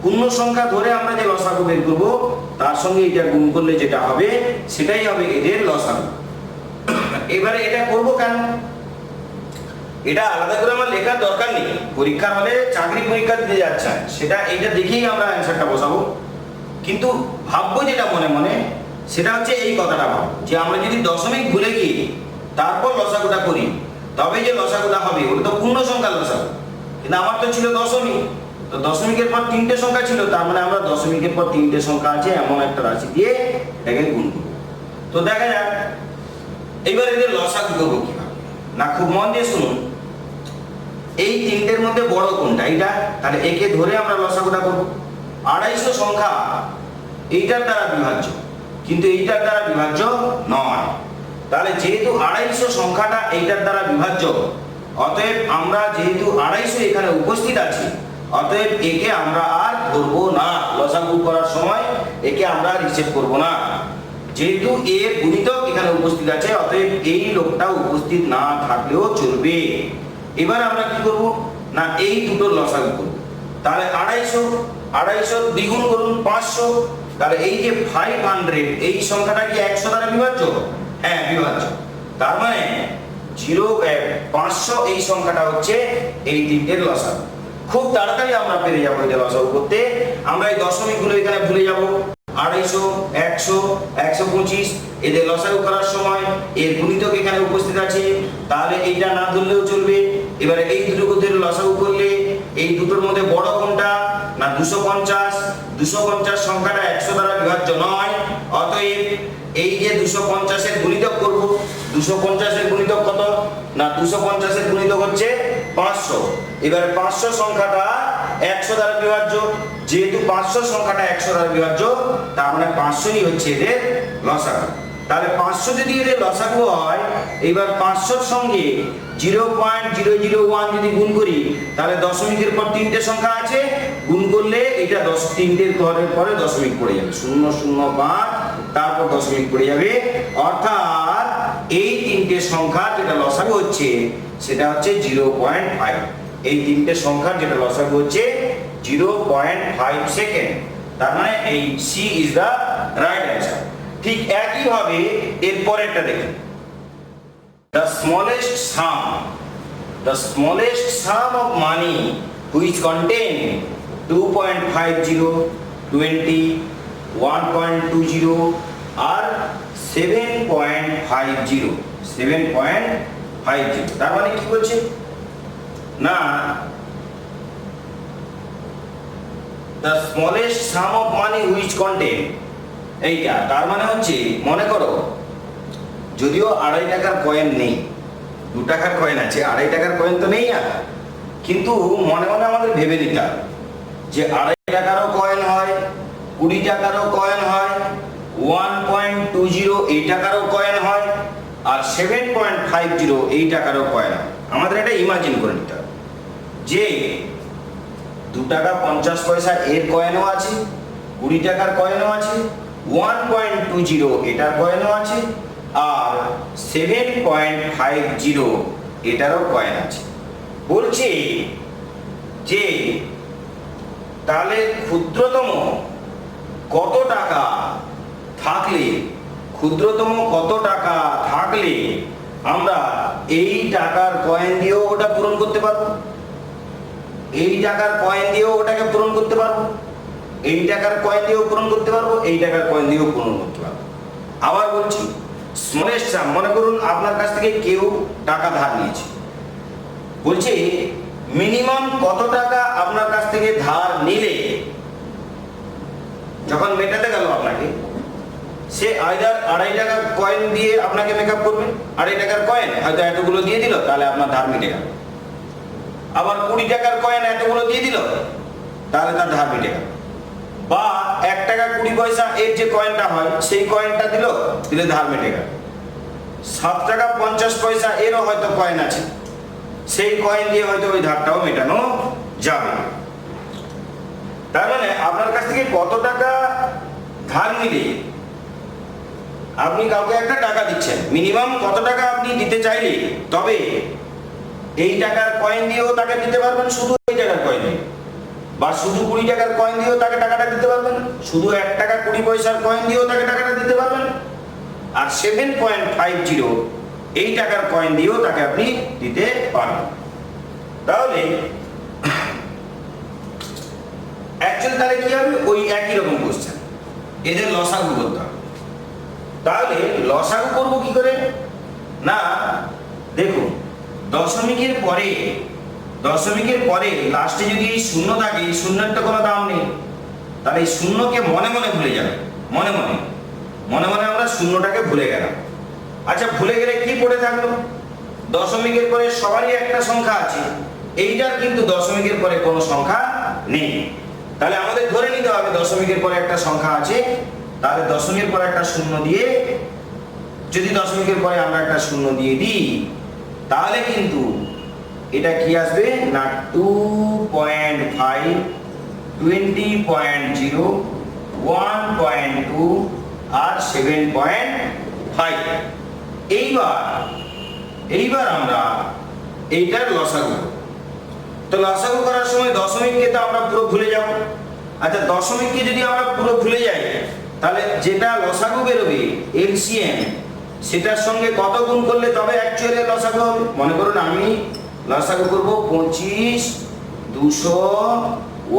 পূর্ণ সংখ্যা ধরে আমরা যে লসাগু বের করব তার সঙ্গে এটা গুণ করলে যেটা হবে সেটাই হবে এদের লসাগু। এবারে এটা করব কেন, এটা আলাদা করে আমার লেখার দরকার নেই। পরীক্ষার হলে চাকরি পরীক্ষা দিতে যাচ্ছে সেটা এইটা দেখেই আমরা অ্যান্সারটা বসাবো। কিন্তু ভাববো যেটা মনে মনে সেটা হচ্ছে এই কথাটা ভাবো যে আমরা যদি দশমিক ভুলে গিয়ে তারপর লসাগুটা করি তবে যে লসাগুটা হবে ওটা তো পূর্ণ সংখ্যার লসাগু, কিন্তু আমার তো ছিল দশমিক। তো দশমিকের পর 3টে সংখ্যা ছিল, তার মানে আমরা দশমিকের পর 3টে সংখ্যা আছে এমন একটা রাশি দিয়ে এটাকে গুণ করব। তো দেখা যাক এইবার এদের লসাগু করবো কিভাবে না, খুব মন দিয়ে শুনুন। এই 3টের মধ্যে বড় কোনটা, এইটা, তাহলে একে ধরে আমরা লসাগুটা করব। 250 সংখ্যা এইটার দ্বারা বিভাজ্য, কিন্তু এইটার দ্বারা বিভাজ্য নয়। তাহলে যেহেতু 250 সংখ্যাটা এইটার দ্বারা বিভাজ্য, অতএব আমরা যেহেতু 250 এখানে উপস্থিত আছে, অতএব একে আমরা আর ধরবো না। লসাগু করার সময় একে আমরা হিসেব করব না, যেহেতু এর গুণিতক এখানে উপস্থিত আছে, অতএব এই লোকটা উপস্থিত না থাকলেও চলবে। এবার আমরা কি করব না, এই দুটোর লসাগু করব। তাহলে 250 দ্বিগুণ করুন 500, তাহলে এই যে 500 এই সংখ্যাটা কি 100 দ্বারা বিভাজ্য? হ্যাঁ বিভাজ্য। তার মানে 500 এই সংখ্যাটা হচ্ছে এই 3টের লসাগু। খুব তাড়াতাড়ি আমরা পেরে যাবো এটা লসাগু করতে। আমরা এই দশমিকগুলো এখানে ভুলে যাব। 250, 100, 125 এদের লসাগু করার সময় এর গুণিতক এখানে উপস্থিত আছে, তাহলে এইটা না ধরলেও চলবে। এবারে এই দুটোকে লসাগু করলে এই দুটোর মধ্যে বড় কোনটা না 250 সংখ্যাটা 100 দ্বারা বিভাজ্য নয়, অতএব এই যে 250 এর গুণিতক করব, 250 এর গুণিতক কত না 250 এর গুণিতক হচ্ছে 500। এবার 500 সংখ্যাটা 100 দ্বারা বিভাজ্য, যেহেতু 500 সংখ্যাটা 100 দ্বারা বিভাজ্য, তার মানে 500ই হচ্ছে এদের লসাগু। তাহলে 500 যদি এদের লসাগু হয়, এবার 500 সঙ্গে 0.001 যদি গুণ করি, তাহলে দশমিকের পর তিনটে সংখ্যা আছে, গুণ করলে এটা তিনটের ঘরের পরে দশমিক পড়ে যাবে, 005, তারপর দশমিক পড়ে যাবে। অর্থাৎ এই তিনটে সংখ্যা যেটা লসাগু হচ্ছে সেটা হচ্ছে 0.5। এই তিনটে সংখ্যার যেটা লসাগু হচ্ছে 0.5 সেকেন্ড। তার মানে এই C is the right answer. ঠিক একইভাবে এর পরেরটা দেখুন, the smallest sum of money which contain 2.50, 20, 1.20 আর 7.50। তার মানে কি বলছে না, the smallest sum of money which contain, এইটা তার মানে হচ্ছে, মনে করো যদিও 2.5 টাকার কয়েন নেই, 2 টাকার কয়েন আছে, 2.5 টাকার কয়েন তো নেই না, কিন্তু মনে মনে আমাদের ভেবে নিতে হবে যে 2.5 টাকারও কয়েন হয়, 20 টাকারও কয়েন হয়, 1.20 এই টাকারও কয়েন হয়, আর 7.50 এই টাকারও কয়েন হয়। আমাদের এটা ইমাজিন করে নিতে হবে যে 2 টাকা 50 পয়সা এর কয়েনও আছে, 20 টাকার কয়েনও আছে, 1.20 এটার কয়েনও আছে, আর 7.50 এটারও কয়েন আছে। বলছে যে তাহলে ক্ষুদ্রতম কত টাকা থাকলে, আমরা এই টাকার কয়েন দিয়েও ওটা পূরণ করতে পারবো, এই টাকার কয়েন দিয়েও ওটাকে পূরণ করতে পারবো, এই টাকার কয়েন দিয়েও পূরণ করতে পারবো, এই টাকার কয়েন দিয়েও পূরণ করতে পারবো। আবার বলছি, স্মলেস্ট সাম, মনে করুন আপনার কাছ থেকে কেউ টাকা ধার নিয়েছে, বলছে মিনিমাম কত টাকা আপনার কাছ থেকে ধার নিলে যখন মেটাতে গেল আপনাকে, সে আইদার 2.5 টাকার কয়েন দিয়ে আপনাকে মেকআপ করবে, 2.5 টাকার কয়েন হয়তো এতগুলো দিয়ে দিল, তাহলে আপনার ধার মিটে গেল। আবার 20 টাকার কয়েন এতগুলো দিয়ে দিল, তাহলে তার ধার মিটে গেল। বা 1 টাকা 20 পয়সা এর যে কয়েনটা হয় সেই কয়েনটা দিলে ধার মিটে গেল। 7 টাকা 50 পয়সা এরও হয়তো কয়েন আছে, সেই কয়েন দিয়ে হয়তো ওই ধারটাও মেটানো যাবে। তার মানে আপনার কাছ থেকে কত টাকা ধার নিলে আপনি কাউকে একটা টাকা দিচ্ছেন, মিনিমাম কত টাকা আপনি দিতে চাইলে তবে এই টাকার কয়েন দিয়েও তাকে দিতে পারবেন, শুধু এই টাকার কয়েন দিয়ে, বা শুধু 20 টাকার কয়েন দিয়েও তাকে টাকাটা দিতে পারবেন, শুধু 1 টাকা 20 পয়সার কয়েন দিয়েও তাকে টাকাটা দিতে পারবেন, আর 7.50 এই টাকার কয়েন দিয়েও তাকে আপনি দিতে পারবেন। তাহলে অ্যাকচুয়ালি তাহলে কি হবে, ওই একই রকম কোশ্চেন, এদের লসাগু করতে হবে। তাহলে লসাগু করব কি করে না, দেখুন দশমিকের পরে লাস্টে যদি এই শূন্য থাকে, এই শূন্যের তো কোনো দাম নেই, তাহলে এই শূন্যকে মনে মনে ভুলে যাবে, মনে মনে আমরা শূন্যটাকে ভুলে গেলাম। আচ্ছা, ভুলে গেলে কি পড়ে থাকলো, দশমিকের পরে সবারই একটা সংখ্যা আছে, এইটার কিন্তু দশমিকের পরে কোনো সংখ্যা নেই। তাহলে আমাদের ধরে নিতে হবে দশমিকের পরে একটা সংখ্যা আছে, তাহলে দশমিকের পরে একটা শূন্য দিয়ে, যদি দশমিকের পরে আমরা একটা শূন্য দিয়ে দিই, তাহলে কিন্তু এটা কি আসবে না 2.5, 20.0, 1.2 আর 7.5। এইবার আমরা এইটার লসাগু, তো লসাগু করার সময় দশমিককে তো আমরা পুরো ভুলে যাব। আচ্ছা, দশমিককে যদি আমরা পুরো ভুলে যাই, তাহলে যেটা লসাগু বেরোবে এলসিএম, সেটার সঙ্গে কত গুণ করলে তবে অ্যাকচুয়ালি লসাগু হবে। মনে করুন আমি লসাগু করব 25, 200,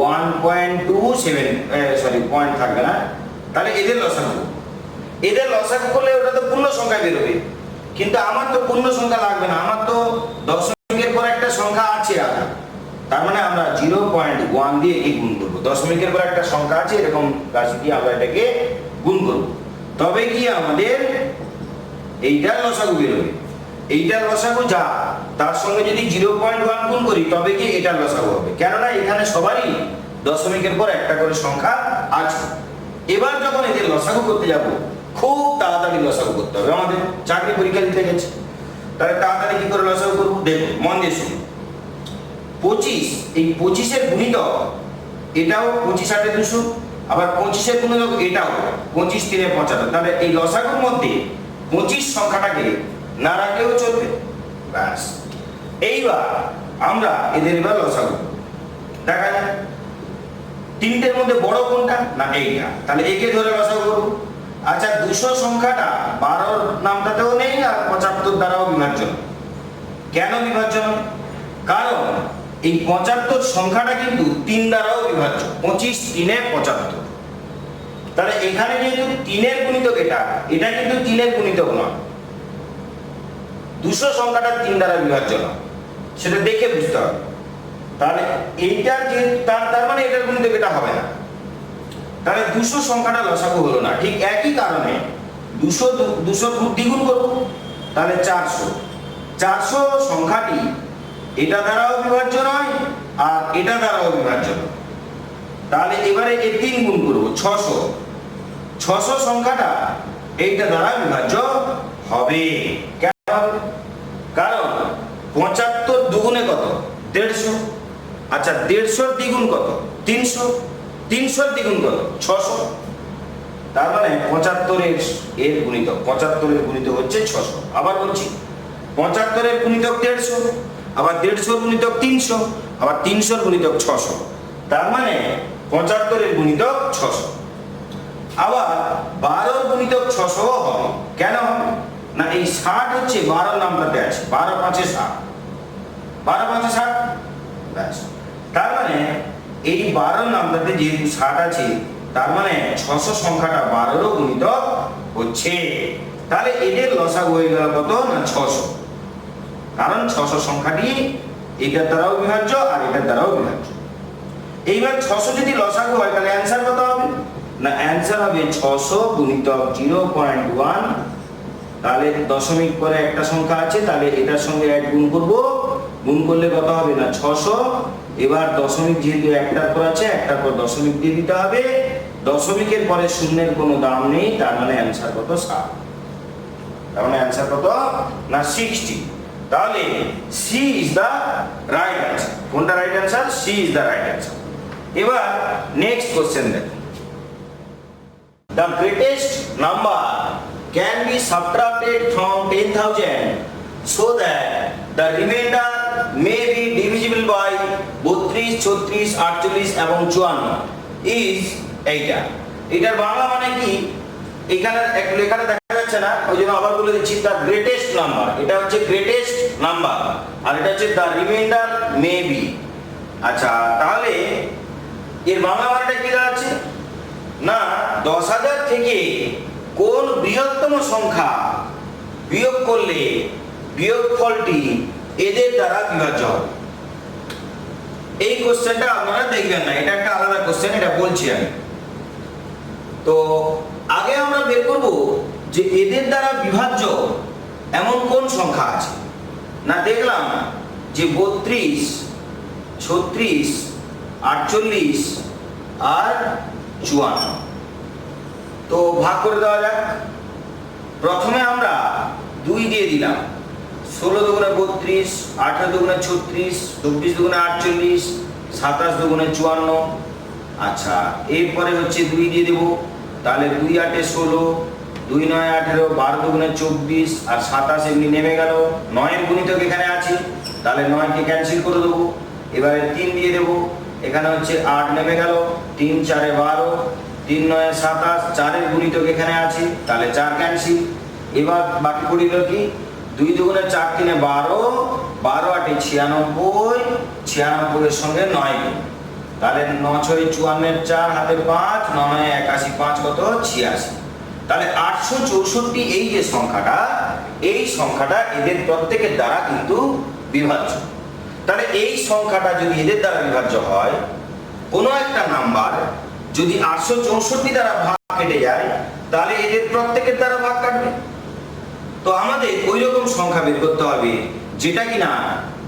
1.27, সরি পয়েন্ট থাকবে না, তাহলে এদের লসাগু করলে ওটা তো পূর্ণ সংখ্যায় বেরোবে, কিন্তু আমার তো পূর্ণ সংখ্যা লাগবে না, আমার তো দশমিকের পর একটা সংখ্যা আছে আগে, তার মানে আমরা 0.1 দিয়ে এই গুণ করবো। দশমিকের পর একটা সংখ্যা আছে, এরকম রাশি দিয়ে আমরা এটাকে গুণ করব, তবে কি আমাদের এইটার লসাগু বেরোবে। এইটার লসাগু যা, তার সঙ্গে যদি 0.1 গুণ করি তবে কি এটা লসাগু হবে, কেননা এখানে সবারই দশমিকের পর একটা করে সংখ্যা আছে। এবার যখন এদের লসাগু করতে যাব, খুব তাড়াতাড়ি লসাগু করতে হবে, আমাদের চাকরি পরীক্ষা দিতে গেছে, তাহলে তাড়াতাড়ি কি করে লসাগু করবো দেখুন, মন দিয়ে শুনুন। 25, এই 25-এর গুণিতক এটাও 25 8 200, আবার 25-এর গুণিতক এটাও 25 3 75, তাহলে এই লসাগুর মধ্যে 25 সংখ্যাটাকে না রাখলেও চলবে। ব্যাস, এইবার আমরা এদের এবার লসাগু দেখা যায়। তিনটের মধ্যে বড় কোনটা না এইটা, তাহলে একে ধরে লসাগু করব। আচ্ছা, 200 সংখ্যাটা 12 নামটাতেও নেই আর 75 দ্বারাও বিভাজ্য নয়। কেন বিভাজ্য নয়? কারণ এই 75 সংখ্যাটা কিন্তু 3 দ্বারাও বিভাজ্য, 25 3 75। তাহলে এখানে যেহেতু 3-এর গুণিতক এটা কিন্তু 3-এর গুণিতক নয়, 200 সংখ্যাটা 3 দ্বারা বিভাজ্য নয়, সেটা দেখে বুঝতে হবে। তাহলে এইটার যে তার মানে এটার গুণিতক এটা হবে না, তাহলে 200 সংখ্যাটা লসাগু হলো না। ঠিক একই কারণে 200 দ্বিগুণ করব, তাহলে 400 সংখ্যাটি এটা দ্বারাও বিভাজ্য নয় আর এটা দ্বারাও বিভাজ্য নয়। তাহলে এবারে এই 3 গুণ করব, 600 সংখ্যাটা এইটা দ্বারা বিভাজ্য হবে। কেন হবে? কারণ 75 দুগুণে কত? 150। আচ্ছা, 150-র দ্বিগুণ কত? 300। 300-র দ্বিগুণ কত? 600। তার মানে 75-এর গুণিতক, 75-এর গুণিতক হচ্ছে 600। আবার বলছি, 75-এর গুণিতক 150, আবার 150-র গুণিতক 300, আবার 300-র গুণিতক 600। তার মানে 75-এর গুণিতক 600। আবার 12-র গুণিতক 600 হবে। কেন হবে না? এই 60 হচ্ছে 12 নাম্বারতে আছে, 12 5 60, 12 5 60। ব্যাস, তার মানে এই 12 নাম্বারতে যেহেতু 60 আছে, তার মানে 600 সংখ্যাটা 12-রও গুণিতক হচ্ছে। তাহলে এদের লসাগু হয়ে গেল কত না 600, কারণ 600 সংখ্যাটি এটার দ্বারাও বিভাজ্য আর এটার দ্বারাও বিভাজ্য। এইবার 600 যদি লসাগু হয় তাহলে অ্যান্সার কত হবে না? অ্যান্সার হবে 600 গুণিতক 0.1। তাহলে দশমিক পরে একটা সংখ্যা আছে, তাহলে এটার সঙ্গে এক গুণ করব, গুণ করলে কত হবে না 600। এবার দশমিক যেহেতু একটার পর আছে, একটার পর দশমিক দিয়ে দিতে হবে, দশমিকের পরে শূন্যের কোনো দাম নেই, তার মানে অ্যান্সার কত? 60। তার মানে অ্যান্সার কত না 60। তাহলে C is the right answer. কোনটা right answer? C is the right answer. এবার নেক্সট কোশ্চেন দেখুন। The greatest number can be subtracted from 10,000 so that the remainder may be divisible by 32, 36, 48 এবং 54 is এইটা। এটার বাংলা মানে কি? এখানে একটু লেখাটা দেখা যাচ্ছে না, ওই জন্য আবার বলে দিচ্ছি। দ্য গ্রেটেস্ট নাম্বার, এটা হচ্ছে গ্রেটেস্ট নাম্বার, আর এটা হচ্ছে দ্য রিমাইন্ডার মে বি। আচ্ছা, তাহলে এর বাংলা মানেটা কি দাঁড়াচ্ছে না 10,000 থেকে কোন বৃহত্তম সংখ্যা বিয়োগ করলে বিয়োগফলটি এদের দ্বারা বিভাজ্য হবে। এই কোশ্চেনটা আপনারা দেখবেন না, এটা একটা আলাদা কোশ্চেন, এটা বলছি আমি। তো আগে আমরা বের করব যে এদের দ্বারা বিভাজ্য এমন কোন সংখ্যা আছে। না দেখলাম যে 32, 36, 48 আর 54। তো ভাগ করে দেওয়া যাক। প্রথমে আমরা 2 দিয়ে দিলাম, 16 দুগুণে 32, 18 দুগুণে 36, 24 দুগুণে 48, 27 দুগুণে 54। আচ্ছা, এরপরে হচ্ছে 2 দিয়ে দেবো, তাহলে 2 8 16, 2 9 18, 12 দুগুণে 24 আর 27 এমনি নেমে গেল। 9-এর গুণিতক এখানে আছে, তাহলে 9কে ক্যান্সেল করে দেবো। এবারে 3 দিয়ে দেবো, এখানে হচ্ছে 8 নেমে গেল, 3 4 12, 3 9 27, 4-এর গুণিতক এখানে আছে, তাহলে 4 ক্যান্সেল। এবার বাকি পড়িল কি 2 দুগুণে 4 3 12, 12 8 96, 96-এর সঙ্গে 9 গুণ, তাহলে 9 6 54, 4 হাতে 5, 9 9 81, 5 কত 86। তাহলে 864 এই যে সংখ্যাটা, এই সংখ্যাটা এদের প্রত্যেকের দ্বারা কিন্তু বিভাজ্য। তাহলে এই সংখ্যাটা যদি এদের দ্বারা বিভাজ্য হয়, কোনো একটা নাম্বার যদি 864 দ্বারা ভাগ কেটে যায়, তাহলে এদের প্রত্যেকের দ্বারা ভাগ কাটবে। তো আমাদের ওই রকম সংখ্যা বের করতে হবে যেটা কিনা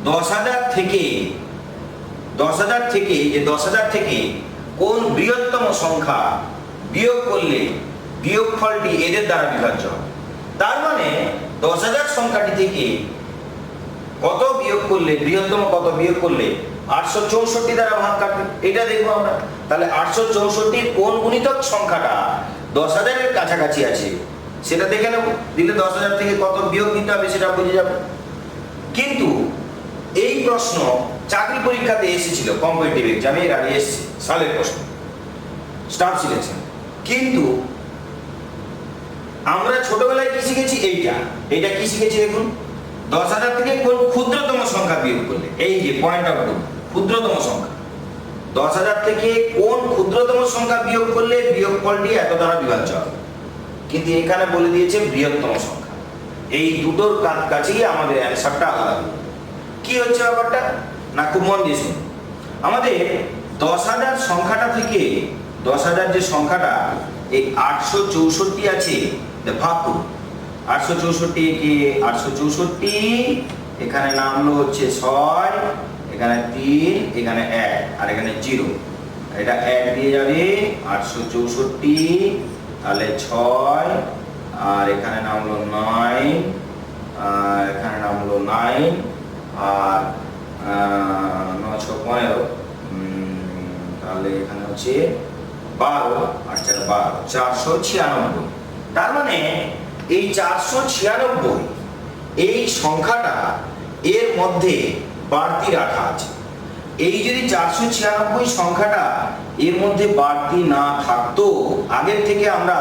10,000 থেকে 10,000 থেকে কোন বৃহত্তম সংখ্যা বিয়োগ করলে বিয়োগফলটি এদের দ্বারা বিভাজ্য হবে। তার মানে 10,000 সংখ্যাটি থেকে কত বিয়োগ করলে, বৃহত্তম কত বিয়োগ করলে 864 দ্বারা ভাগ কাটবে, এটা দেখবো আমরা। তাহলে 864 কোন গুণিতক সংখ্যাটা 10,000 এর কাছাকাছি আছে সেটা দেখে নেব, দিলে 10,000 থেকে কত বিয়োগ দিতে হবে সেটা বুঝে যাবে। কিন্তু এই প্রশ্ন চাকরি পরীক্ষাতে এসেছিল, কম্পিটিটিভ এক্সামে এর আগে এসেছে, সালের প্রশ্ন, স্টাফ সিলেকশন। কিন্তু আমরা ছোটবেলায় কি শিখেছি, এইটা কি শিখেছি দেখুন, 10,000 থেকে কোন ক্ষুদ্রতম সংখ্যা বিয়োগ করলে, এই যে পয়েন্ট আউট করুন, ক্ষুদ্রতম সংখ্যা 10,000 থেকে কোন ক্ষুদ্রতম সংখ্যা বিয়োগ করলে বিয়োগফলটি এত দ্বারা বিভাজ্য হবে। কিন্তু এখানে বলে দিয়েছে বৃহত্তম সংখ্যা। এই দুটোর কাছেই আমাদের অ্যান্সারটা আলাদা। কি হচ্ছে ব্যাপারটা না, খুব মন দিয়ে শুনুন। আমাদের 10,000 সংখ্যাটা থেকে 10,000 যে সংখ্যাটা এই 864 আছে, ভাগ করুন। 864 কে 864, এখানে নামলো হচ্ছে 6, এখানে 3, এখানে 1 আর এখানে 0, এটা 1 দিয়ে যাবে 864, তাহলে 6 আর এখানে নামলো 9, আর এখানে নামলো 9 আর 9 6 15, তাহলে এখানে হচ্ছে 12 আর 4 496। তার মানে এই 496 এই সংখ্যাটা এর মধ্যে বাড়তি রাখা আছে। এই যদি 496 সংখ্যাটা এর মধ্যে বাড়তি না থাকতো, আগের থেকে আমরা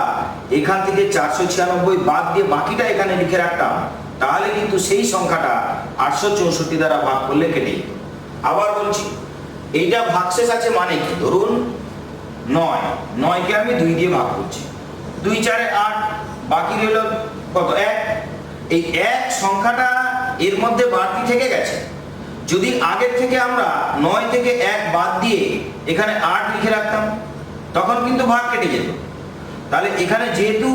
এখান থেকে 496 বাদ দিয়ে বাকিটা এখানে লিখে রাখতাম, তাহলে কিন্তু সেই সংখ্যাটা 864 দ্বারা ভাগ করলে কেটে যেত। আবার বলছি, এইটা ভাগশেষ আছে মানে কি, ধরুন 9 কে আমি 2 দিয়ে ভাগ করছি, 2 4 8, বাকি রইল কত, 1। এই 1 সংখ্যাটা এর মধ্যে বাড়তি থেকে গেছে। যদি আগের থেকে আমরা 9 থেকে 1 বাদ দিয়ে এখানে 8 লিখে রাখতাম, তখন কিন্তু ভাগ কেটে যেত। তাহলে এখানে যেহেতু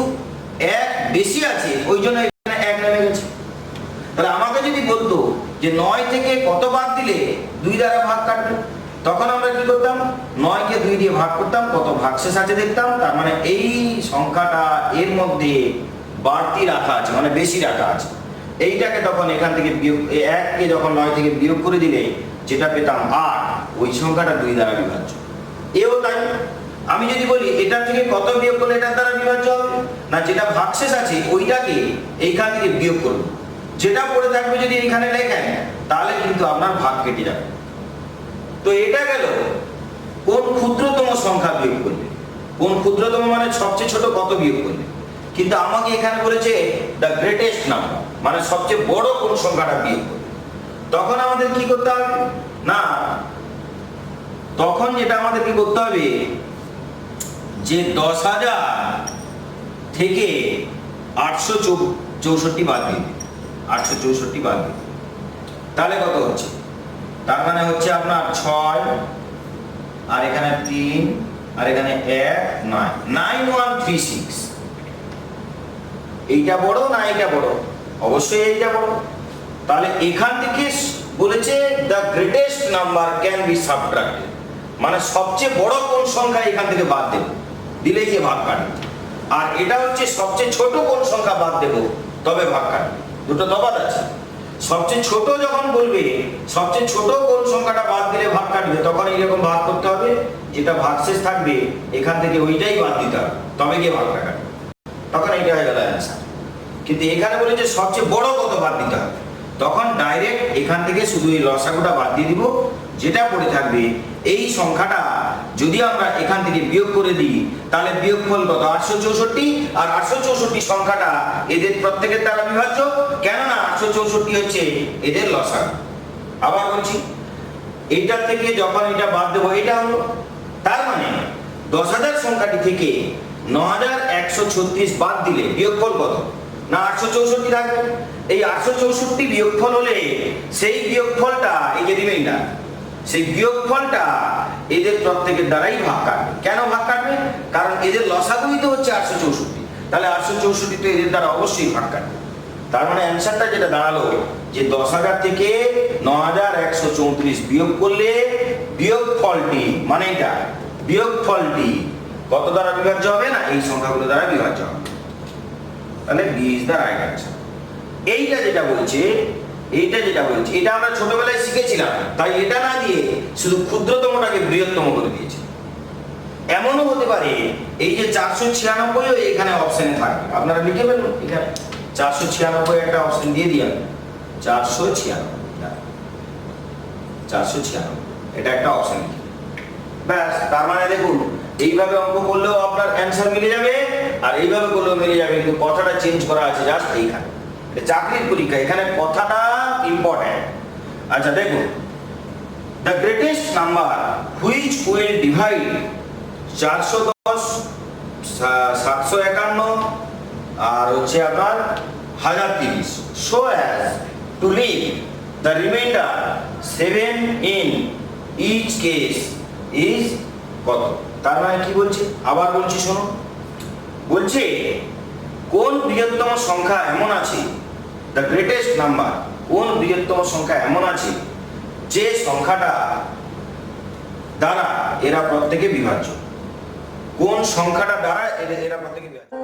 1 বেশি আছে, ওই জন্য এখানে 1 নেমে গেছে। তাহলে আমাকে যদি বলতো যে 9 থেকে কত বাদ দিলে 2 দ্বারা ভাগ কাটবে, তখন আমরা কি করতাম, 9 কে 2 দিয়ে ভাগ করতাম, কত ভাগশেষ আছে দেখতাম। তার মানে এই সংখ্যাটা এর মধ্যে বাড়তি রাখা আছে, মানে বেশি রাখা আছে। এইটাকে তখন এখান থেকে বিয়োগ, 1 কে যখন 9 থেকে বিয়োগ করে দিলে যেটা পেতাম 8, ওই সংখ্যাটা 2 দ্বারা বিভাজ্য। এও তাই, আমি যদি বলি এটার থেকে কত বিয়োগ করলে এটার দ্বারা বিভাজ্য হবে, না যেটা ভাগশেষ আছে ওইটাকে এইখান থেকে বিয়োগ করব, যেটা পড়ে থাকবে যদি এখানে লেখেন তাহলে কিন্তু আপনার ভাগ কেটে যাবে। তো এটা গেল কোন ক্ষুদ্রতম সংখ্যা বিয়োগ করলে, কোন ক্ষুদ্রতম মানে সবচেয়ে ছোট কত বিয়োগ করলে। কিন্তু আমাকে এখানে বলেছে দ্য গ্রেটেস্ট নাম্বার, মানে সবচেয়ে বড় কোন সংখ্যাটা বিয়োগ করলে। তখন আমাদের কি করতে হবে না, তখন যেটা আমাদের কি করতে হবে যে 10,000 থেকে 864 বাদ দিবে, 864 বাদ দিবে, তাহলে কত হচ্ছে, তার মানে হচ্ছে আপনার 6 আর এখানে 3 আর এখানে 1 9 9136। এইটা বড় না এইটা বড়, অবশ্যই এইটা বড়। তাহলে এখান থেকে বলেছে the greatest number can be subtracted, মানে সবচেয়ে বড় কোন সংখ্যা এখান থেকে বাদ দেব, দিলে গিয়ে ভাগ কাটবে। আর এটা হচ্ছে সবচেয়ে ছোট কোন সংখ্যা বাদ দেব তবে ভাগ কাটবে, দুটো তফাৎ আছে। সবচেয়ে ছোট যখন বলবে, সবচেয়ে ছোট কোন সংখ্যাটা বাদ দিলে ভাগ কাটবে, তখন এইরকম ভাগ করতে হবে, যেটা ভাগশেষ থাকবে এখান থেকে ওইটাই বাদ দিতে হবে, তবে গিয়ে ভাগটা কাটবে, তখন এইটা হয়ে গেল অ্যান্সার। কিন্তু এখানে বলে যে সবচেয়ে বড় কত বাদ দিতে হবে, তখন ডাইরেক্ট এখান থেকে শুধু এই লসাগুটা বাদ দিয়ে দিব, যেটা পড়ে থাকবে এই সংখ্যাটা যদি আমরা এখান থেকে বিয়োগ করে দিই, তাহলে বিয়োগফল কত 864, আর 864 সংখ্যাটা এদের প্রত্যেকের দ্বারা বিভাজ্য, কেননা 864 হচ্ছে এদের লসাগু। আবার বলছি, এইটার থেকে যখন এটা বাদ দেবো এটা হলো, তার মানে 10,000 সংখ্যাটি থেকে 9,136 বাদ দিলে বিয়োগফল কত না 864 থাকবে। এই 864 বিয়োগফল হলে সেই বিয়োগফলটা, এই যে রিমাইন্ডার, সেই বিয়োগফলটা এদের প্রত্যেকের দ্বারাই ভাগ কাটবে। কেন ভাগ কাটবে, কারণ এদের লসাগুই তো হচ্ছে 864, তাহলে 864 তো এদের দ্বারা অবশ্যই ভাগ কাটবে। তার মানে অ্যান্সারটা যেটা দাঁড়ালো যে 10,000 থেকে 9,134 বিয়োগ করলে বিয়োগফলটি মানে এটা বিয়োগফলটি কত দ্বারা বিভাজ্য হবে না এই সংখ্যাগুলো দ্বারা বিভাজ্য হবে। তাহলে B is the right answer. এইটা যেটা বলছে এটা আমরা ছোটবেলায় শিখেছিলাম, তাই এটা না দিয়ে শুধু ক্ষুদ্রতমটাকে বৃহত্তম করে দিয়েছে। এমনও হতে পারে এই যে 496 এখানে অপশনে থাকবে, আপনারা লিখে ফেলুন এখানে 496 একটা অপশন দিয়ে দিন, 496 এটা একটা অপশন লিখে ব্যাস। তার মানে দেখুন এইভাবে অঙ্ক করলেও আপনার অ্যান্সার মিলে যাবে আর এইভাবে করলেও মিলে যাবে, কিন্তু কথাটা চেঞ্জ করা আছে জাস্ট এইখানে। চাকরির পরীক্ষা এখানে কথাটা ইম্পর্টেন্ট। আচ্ছা দেখুন, the greatest number which will divide 410 751 আর হচ্ছে আপনার 1030 so as to leave the remainder 7 in each case is কত? তার মানে কি বলছে, আবার বলছি শোনো, বলছে কোন বৃহত্তম সংখ্যা এমন আছে, দ্য গ্রেটেস্ট নাম্বার কোন বৃহত্তম সংখ্যা এমন আছে যে সংখ্যাটা দ্বারা এরা প্রত্যেকে বিভাজ্য, কোন সংখ্যাটা দ্বারা এরা প্রত্যেকে বিভাজ্য।